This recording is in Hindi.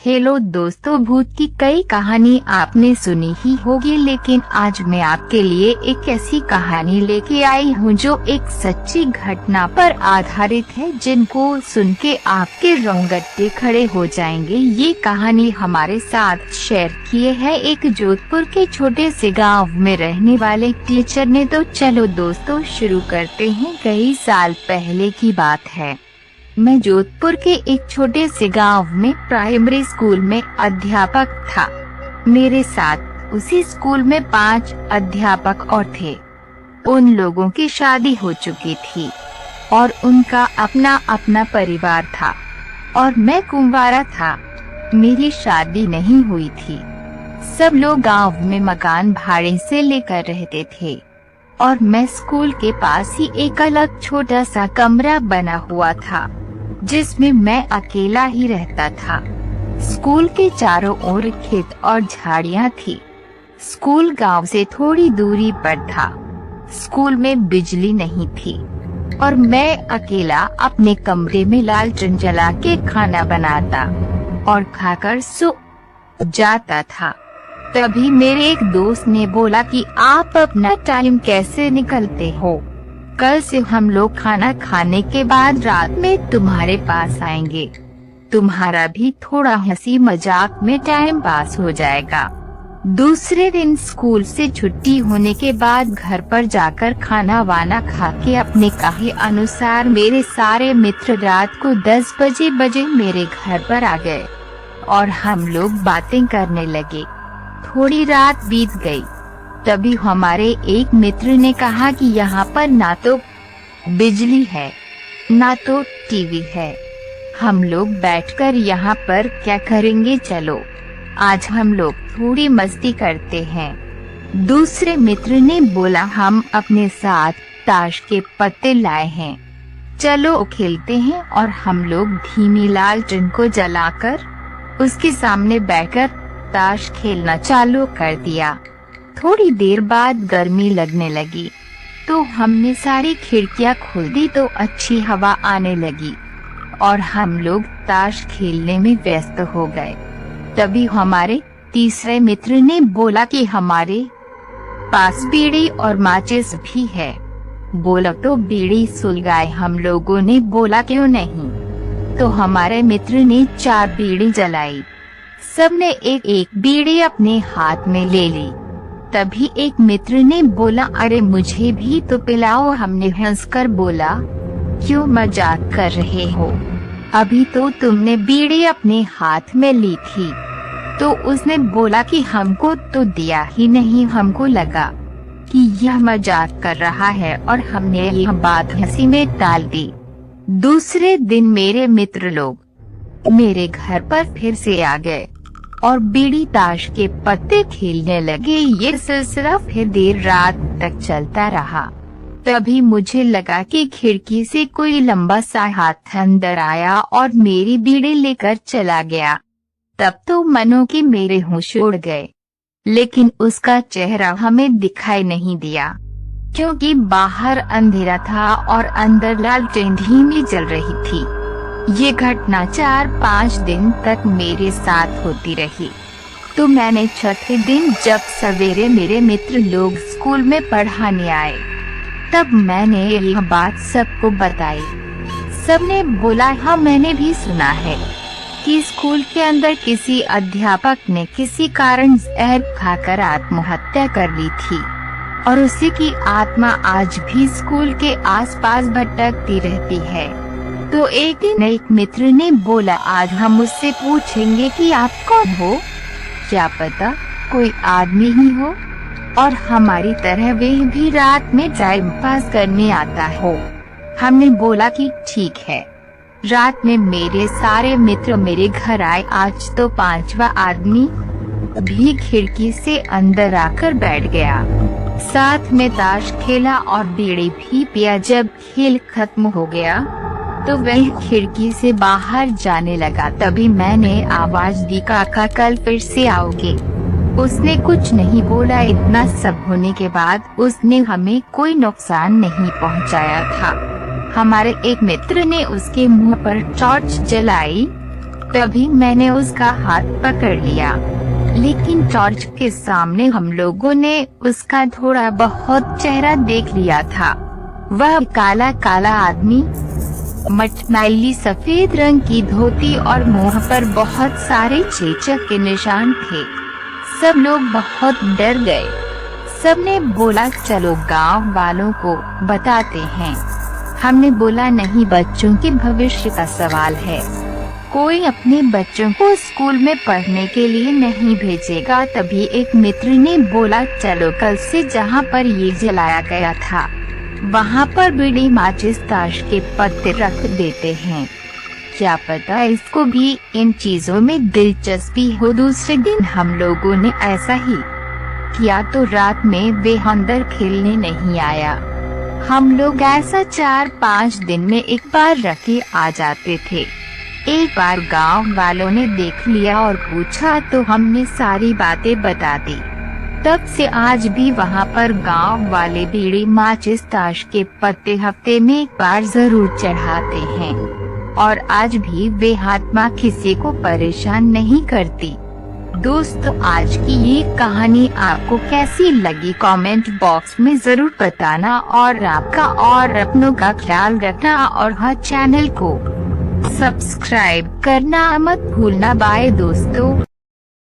हेलो दोस्तों, भूत की कई कहानी आपने सुनी ही होगी, लेकिन आज मैं आपके लिए एक ऐसी कहानी लेके आई हूँ जो एक सच्ची घटना पर आधारित है, जिनको सुन के आपके रोंगटे खड़े हो जाएंगे। ये कहानी हमारे साथ शेयर किए है एक जोधपुर के छोटे से गांव में रहने वाले टीचर ने। तो चलो दोस्तों शुरू करते हैं। कई साल पहले की बात है। मैं जोधपुर के एक छोटे से गांव में प्राइमरी स्कूल में अध्यापक था। मेरे साथ उसी स्कूल में 5 अध्यापक और थे। उन लोगों की शादी हो चुकी थी और उनका अपना अपना परिवार था और मैं कुंवारा था। मेरी शादी नहीं हुई थी। सब लोग गांव में मकान भाड़े से लेकर रहते थे और मैं स्कूल के पास ही एक अलग छोटा सा कमरा बना हुआ था, जिसमें मैं अकेला ही रहता था। स्कूल के चारों ओर खेत और झाड़ियां थी। स्कूल गांव से थोड़ी दूरी पर था। स्कूल में बिजली नहीं थी और मैं अकेला अपने कमरे में लालटेन जला के खाना बनाता और खाकर सो जाता था। तभी मेरे एक दोस्त ने बोला कि आप अपना टाइम कैसे निकलते हो? कल से हम लोग खाना खाने के बाद रात में तुम्हारे पास आएंगे। तुम्हारा भी थोड़ा हंसी मजाक में टाइम पास हो जाएगा। दूसरे दिन स्कूल से छुट्टी होने के बाद घर पर जाकर खाना वाना खा के अपने कहे अनुसार मेरे सारे मित्र रात को 10 बजे मेरे घर पर आ गए और हम लोग बातें करने लगे। थोड़ी रात बीत गई। तभी हमारे एक मित्र ने कहा कि यहाँ पर ना तो बिजली है ना तो टीवी है। हम लोग बैठकर यहाँ पर क्या करेंगे? चलो आज हम लोग थोड़ी मस्ती करते हैं। दूसरे मित्र ने बोला हम अपने साथ ताश के पत्ते लाए हैं, चलो खेलते हैं। और हम लोग धीमी लालटेन को जलाकर उसके सामने बैठकर ताश खेलना चालू कर दिया। थोड़ी देर बाद गर्मी लगने लगी तो हमने सारी खिड़कियां खोल दी तो अच्छी हवा आने लगी और हम लोग ताश खेलने में व्यस्त हो गए। तभी हमारे तीसरे मित्र ने बोला कि हमारे पास बीड़ी और माचिस भी है। बोला तो बीड़ी सुलगाए। हम लोगों ने बोला क्यों नहीं। तो हमारे मित्र ने 4 बीड़ी जलाई। सबने एक एक बीड़ी अपने हाथ में ले ली। तभी एक मित्र ने बोला अरे मुझे भी तो पिलाओ। हमने हंसकर बोला क्यों मजाक कर रहे हो, अभी तो तुमने बीड़ी अपने हाथ में ली थी। तो उसने बोला कि हमको तो दिया ही नहीं, हमको लगा कि यह मजाक कर रहा है और हमने यह बात हंसी में टाल दी। दूसरे दिन मेरे मित्र लोग मेरे घर पर फिर से आ गए और बीड़ी ताश के पत्ते खेलने लगे। ये सिलसिला फिर देर रात तक चलता रहा। तभी मुझे लगा कि खिड़की से कोई लंबा सा हाथ अंदर आया और मेरी बीड़ी लेकर चला गया। तब तो मानो कि मेरे होश उड़ गए, लेकिन उसका चेहरा हमें दिखाई नहीं दिया क्योंकि बाहर अंधेरा था और अंदर लालटेन धीमी जल रही थी। ये घटना 4-5 दिन तक मेरे साथ होती रही। तो मैंने छठे दिन जब सवेरे मेरे मित्र लोग स्कूल में पढ़ाने आए, तब मैंने यह बात सबको बताई। सबने बोला हाँ मैंने भी सुना है कि स्कूल के अंदर किसी अध्यापक ने किसी कारण जहर खाकर आत्महत्या कर ली थी और उसी की आत्मा आज भी स्कूल के आसपास भटकती रहती है। तो एक दिन एक मित्र ने बोला आज हम उससे पूछेंगे कि आप कौन हो, क्या पता कोई आदमी ही हो और हमारी तरह वह भी रात में टाइम पास करने आता हो। हमने बोला कि ठीक है। रात में मेरे सारे मित्र मेरे घर आए। आज तो 5वां आदमी भी खिड़की से अंदर आकर बैठ गया। साथ में ताश खेला और बीड़ी भी पिया। जब खेल खत्म हो गया तो वह खिड़की से बाहर जाने लगा। तभी मैंने आवाज दी काका कल फिर से आओगे? उसने कुछ नहीं बोला। इतना सब होने के बाद उसने हमें कोई नुकसान नहीं पहुंचाया था। हमारे एक मित्र ने उसके मुंह पर टॉर्च जलाई तभी मैंने उसका हाथ पकड़ लिया, लेकिन टॉर्च के सामने हम लोगों ने उसका थोड़ा बहुत चेहरा देख लिया था। वह काला काला आदमी, मटमैली सफेद रंग की धोती और मुंह पर बहुत सारे चेचक के निशान थे। सब लोग बहुत डर गए। सबने बोला चलो गांव वालों को बताते हैं। हमने बोला नहीं, बच्चों के भविष्य का सवाल है, कोई अपने बच्चों को स्कूल में पढ़ने के लिए नहीं भेजेगा। तभी एक मित्र ने बोला चलो कल से जहाँ पर ये जलाया गया था वहाँ पर बीड़ी माचिस ताश के पत्ते रख देते हैं, क्या पता इसको भी इन चीजों में दिलचस्पी हो। दूसरे दिन हम लोगों ने ऐसा ही किया तो रात में वे अंदर खेलने नहीं आया। हम लोग ऐसा 4-5 दिन में एक बार रखे आ जाते थे। एक बार गांव वालों ने देख लिया और पूछा तो हमने सारी बातें बता दी। तब से आज भी वहां पर गांव वाले बीड़ी माचिस ताश के पत्ते हफ्ते में एक बार जरूर चढ़ाते हैं और आज भी वे आत्मा किसी को परेशान नहीं करती। दोस्तों, आज की ये कहानी आपको कैसी लगी कमेंट बॉक्स में जरूर बताना और आपका और अपनों का ख्याल रखना और हर चैनल को सब्सक्राइब करना मत भूलना। बाय दोस्तों।